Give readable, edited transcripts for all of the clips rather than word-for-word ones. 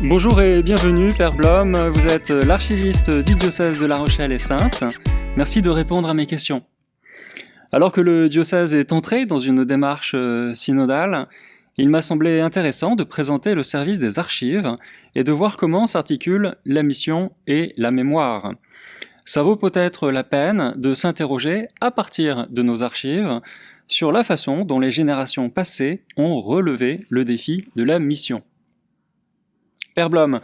Bonjour et bienvenue, Père Blom. Vous êtes l'archiviste du diocèse de La Rochelle et Saintes. Merci de répondre à mes questions. Alors que le diocèse est entré dans une démarche synodale, il m'a semblé intéressant de présenter le service des archives et de voir comment s'articulent la mission et la mémoire. Ça vaut peut-être la peine de s'interroger à partir de nos archives sur la façon dont les générations passées ont relevé le défi de la mission. Père Blom,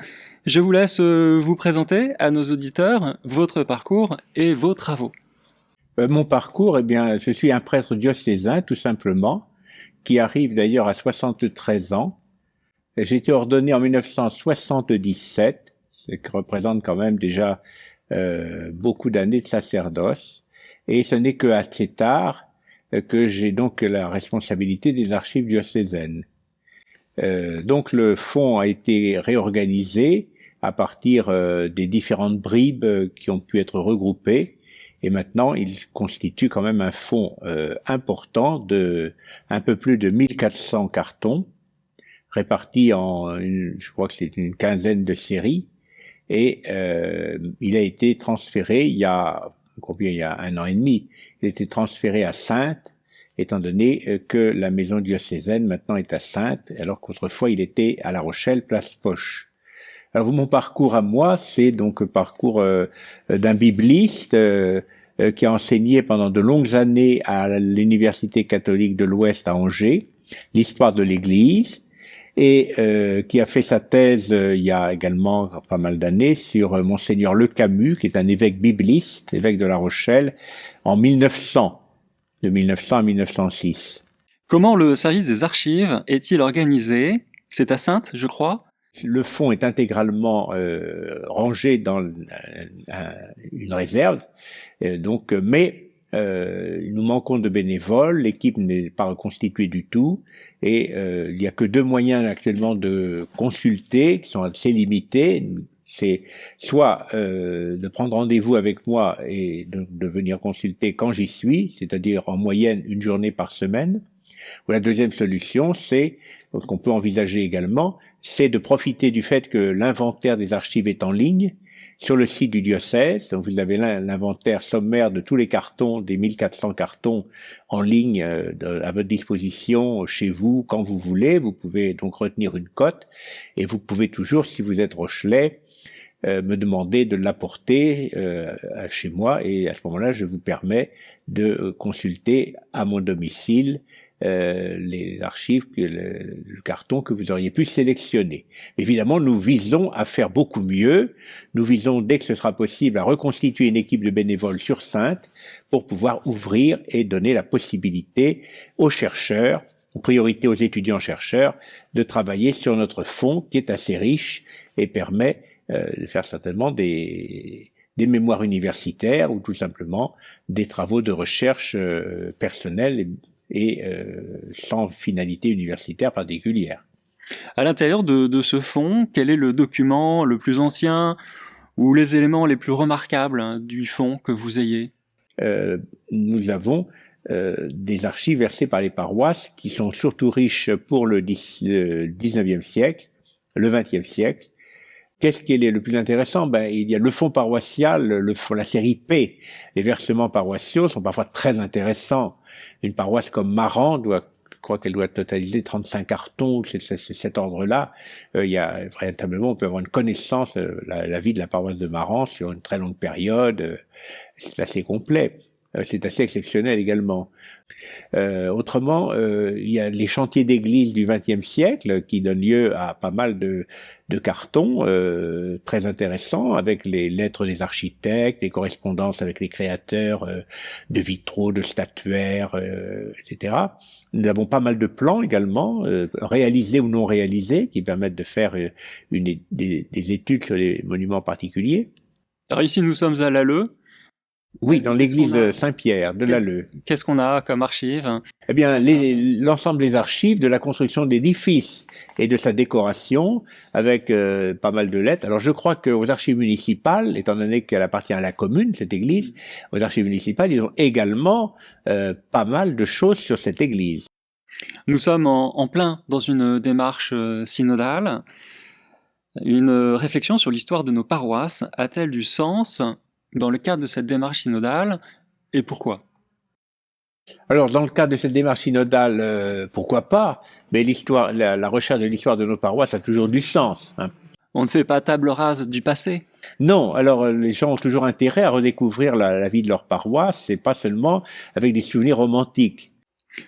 je vous laisse vous présenter à nos auditeurs votre parcours et vos travaux. Mon parcours, eh bien, je suis un prêtre diocésain, tout simplement, qui arrive d'ailleurs à 73 ans. J'ai été ordonné en 1977, ce qui représente quand même déjà beaucoup d'années de sacerdoce. Et ce n'est que assez tard que j'ai donc la responsabilité des archives diocésaines. Donc le fonds a été réorganisé à partir des différentes bribes qui ont pu être regroupées, et maintenant il constitue quand même un fonds important de un peu plus de 1400 cartons répartis en je crois que c'est une quinzaine de séries, et il a été transféré il y a 1 an et demi, il a été transféré à Saintes, étant donné que la maison diocésaine maintenant est à Saintes, alors qu'autrefois il était à La Rochelle, place Foch. Alors mon parcours à moi, c'est donc le parcours d'un bibliste qui a enseigné pendant de longues années à l'Université catholique de l'Ouest à Angers, l'histoire de l'Église, et qui a fait sa thèse il y a également pas mal d'années sur Monseigneur Le Camus, qui est un évêque bibliste, évêque de La Rochelle, en 1900. De 1900 à 1906. Comment le service des archives est-il organisé? C'est à Saintes, je crois. Le fonds est intégralement rangé dans une réserve, mais nous manquons de bénévoles, l'équipe n'est pas reconstituée du tout, et il n'y a que 2 moyens actuellement de consulter, qui sont assez limités. C'est soit de prendre rendez-vous avec moi et de venir consulter quand j'y suis, c'est-à-dire en moyenne 1 journée par semaine. Ou la deuxième solution, c'est, qu'on peut envisager également, c'est de profiter du fait que l'inventaire des archives est en ligne sur le site du diocèse. Donc vous avez l'inventaire sommaire de tous les cartons, des 1400 cartons en ligne à votre disposition chez vous, quand vous voulez. Vous pouvez donc retenir une cote, et vous pouvez toujours, si vous êtes Rochelais, me demander de l'apporter chez moi, et à ce moment-là, je vous permets de consulter à mon domicile les archives, le carton que vous auriez pu sélectionner. Évidemment, nous visons à faire beaucoup mieux. Nous visons, dès que ce sera possible, à reconstituer une équipe de bénévoles sur Saintes pour pouvoir ouvrir et donner la possibilité aux chercheurs, en priorité aux étudiants-chercheurs, de travailler sur notre fonds qui est assez riche et permet de faire certainement des mémoires universitaires ou tout simplement des travaux de recherche personnels et sans finalité universitaire particulière. À l'intérieur de ce fonds, quel est le document le plus ancien ou les éléments les plus remarquables du fonds que vous ayez? Nous avons des archives versées par les paroisses qui sont surtout riches pour le 19e siècle, le 20e siècle. Qu'est-ce qui est le plus intéressant? Il y a le fonds paroissial, la série P. Les versements paroissiaux sont parfois très intéressants. Une paroisse comme Maran je crois qu'elle doit totaliser 35 cartons, c'est cet ordre-là. Il y a véritablement, on peut avoir une connaissance de la vie de la paroisse de Maran sur une très longue période. C'est assez complet. C'est assez exceptionnel également. Autrement, il y a les chantiers d'église du XXe siècle qui donnent lieu à pas mal de cartons très intéressants, avec les lettres des architectes, les correspondances avec les créateurs de vitraux, de statuaires, etc. Nous avons pas mal de plans également, réalisés ou non réalisés, qui permettent de faire des études sur les monuments particuliers. Alors ici, nous sommes à Lalleux. Oui, dans l'église Saint-Pierre de Lalleux. Qu'est-ce qu'on a comme archives? Eh bien, l'ensemble des archives de la construction de l'édifice et de sa décoration, avec pas mal de lettres. Alors, je crois qu'aux archives municipales, étant donné qu'elle appartient à la commune, cette église, aux archives municipales, ils ont également pas mal de choses sur cette église. Nous sommes en plein dans une démarche synodale. Une réflexion sur l'histoire de nos paroisses a-t-elle du sens dans le cadre de cette démarche synodale et pourquoi? Alors, dans le cadre de cette démarche synodale, pourquoi pas, mais la recherche de l'histoire de nos paroisses a toujours du sens, hein. On ne fait pas table rase du passé? Non, alors les gens ont toujours intérêt à redécouvrir la vie de leur paroisse, et pas seulement avec des souvenirs romantiques.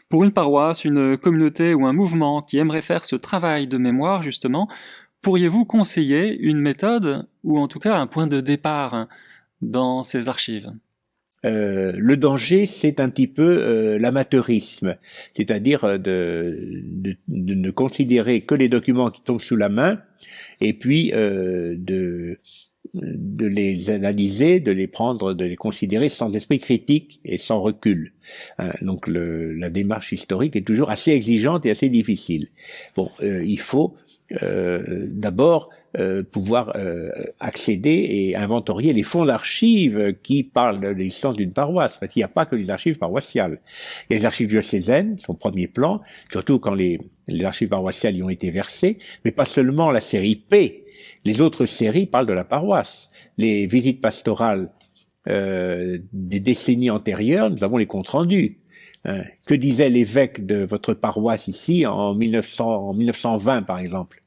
Pour une paroisse, une communauté ou un mouvement qui aimerait faire ce travail de mémoire, justement, pourriez-vous conseiller une méthode ou en tout cas un point de départ dans ces archives? Le danger, c'est un petit peu l'amateurisme, c'est-à-dire de ne considérer que les documents qui tombent sous la main, et puis de les analyser, de les prendre, de les considérer sans esprit critique et sans recul. Donc la démarche historique est toujours assez exigeante et assez difficile. Bon, il faut d'abord pouvoir accéder et inventorier les fonds d'archives qui parlent de l'existence d'une paroisse, parce qu'il n'y a pas que les archives paroissiales. Il y a les archives diocésaines, son premier plan, surtout quand les archives paroissiales y ont été versées, mais pas seulement la série P. Les autres séries parlent de la paroisse. Les visites pastorales des décennies antérieures, nous avons les comptes rendus. Que disait l'évêque de votre paroisse ici en 1920 par exemple?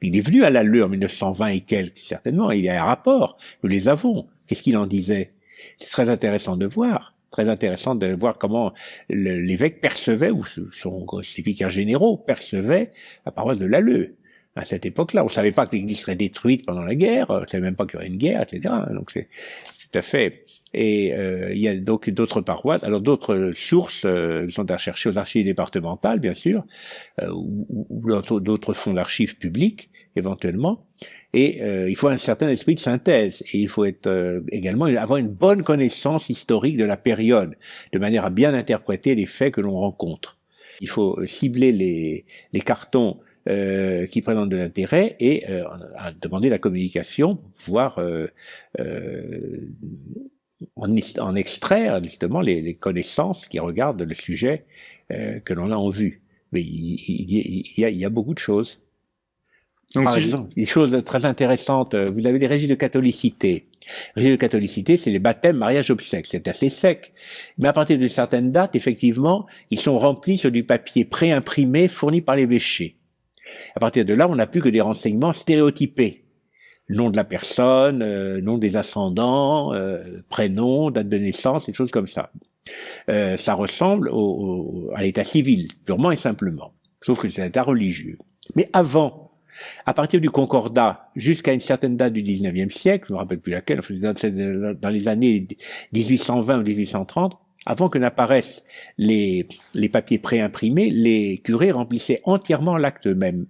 Il est venu à l'Alleu en 1920 et quelques, certainement, il y a un rapport, nous les avons. Qu'est-ce qu'il en disait? C'est très intéressant de voir. Très intéressant de voir comment l'évêque percevait, ou ses vicaires généraux percevaient la paroisse de l'Alleu. À cette époque-là, on ne savait pas que l'Église serait détruite pendant la guerre, on ne savait même pas qu'il y aurait une guerre, etc. Donc c'est tout à fait. Et il y a donc d'autres paroisses, alors d'autres sources sont à chercher aux archives départementales, bien sûr, ou d'autres fonds d'archives publics, éventuellement. Et il faut un certain esprit de synthèse, et il faut être également avoir une bonne connaissance historique de la période, de manière à bien interpréter les faits que l'on rencontre. Il faut cibler les cartons qui présentent de l'intérêt et à demander la communication pour pouvoir en extraire justement les connaissances qui regardent le sujet que l'on a en vue. Mais il y a beaucoup de choses. Donc, par exemple, des choses très intéressantes, vous avez les régies de catholicité. Les régies de catholicité, c'est les baptêmes, mariages, obsèques. C'est assez sec. Mais à partir d'une certaine date, effectivement, ils sont remplis sur du papier pré-imprimé fourni par l'évêché. À partir de là, on n'a plus que des renseignements stéréotypés. Nom de la personne, nom des ascendants, prénom, date de naissance, des choses comme ça. Ça ressemble à l'état civil, purement et simplement. Sauf que c'est un état religieux. Mais avant, à partir du Concordat jusqu'à une certaine date du 19e siècle, je ne me rappelle plus laquelle, dans les années 1820 ou 1830, avant que n'apparaissent les papiers préimprimés, les curés remplissaient entièrement l'acte même.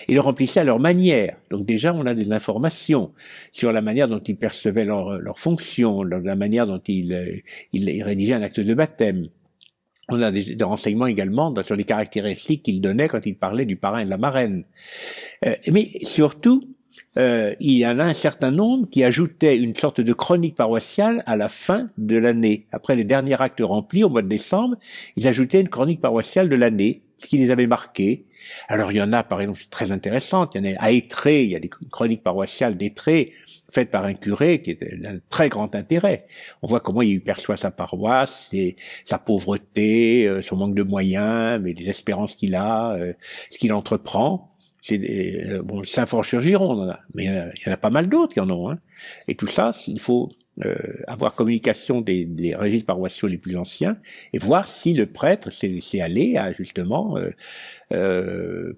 Ils le remplissaient à leur manière. Donc déjà, on a des informations sur la manière dont ils percevaient leur fonction, la manière dont ils rédigeaient un acte de baptême. On a des renseignements également sur les caractéristiques qu'ils donnaient quand ils parlaient du parrain et de la marraine. Mais surtout, il y en a un certain nombre qui ajoutaient une sorte de chronique paroissiale à la fin de l'année. Après les derniers actes remplis au mois de décembre, ils ajoutaient une chronique paroissiale de l'année, ce qui les avait marqués. Alors il y en a, par exemple, très intéressantes. Il y en a à Étré, il y a des chroniques paroissiales d'Étré, faites par un curé qui est d'un très grand intérêt. On voit comment il perçoit sa paroisse, sa pauvreté, son manque de moyens, mais les espérances qu'il a, ce qu'il entreprend. Bon, Saint-Forge-sur-Gironde, on en a, mais il y en a pas mal d'autres qui en ont. Hein. Et tout ça, il faut avoir communication des registres paroissiaux les plus anciens et voir si le prêtre s'est allé à justement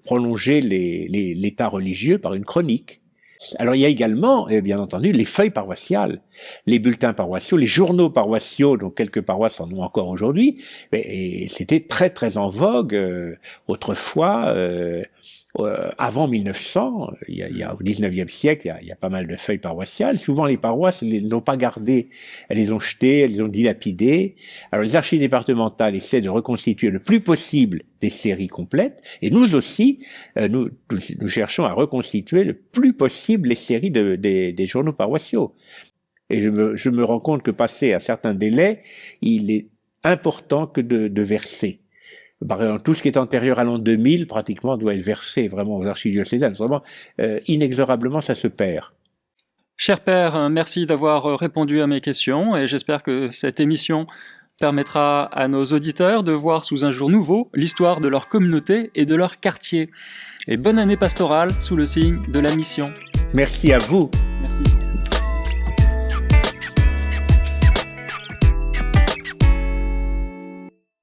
prolonger l'état religieux par une chronique. Alors il y a également, bien entendu, les feuilles paroissiales, les bulletins paroissiaux, les journaux paroissiaux, dont quelques paroisses en ont encore aujourd'hui, et c'était très très en vogue autrefois. Avant 1900, il y a au 19e siècle, il y a pas mal de feuilles paroissiales. Souvent, les paroisses ne les ont pas gardées, elles les ont jetées, elles les ont dilapidées. Alors, les archives départementales essaient de reconstituer le plus possible des séries complètes, et nous aussi, nous cherchons à reconstituer le plus possible les séries des journaux paroissiaux. Et je me rends compte que passé à certains délais, il est important que de verser. Par exemple, tout ce qui est antérieur à l'an 2000, pratiquement, doit être versé vraiment aux archives diocésaines. Vraiment, inexorablement, ça se perd. Cher Père, merci d'avoir répondu à mes questions et j'espère que cette émission permettra à nos auditeurs de voir sous un jour nouveau l'histoire de leur communauté et de leur quartier. Et bonne année pastorale sous le signe de la mission. Merci à vous.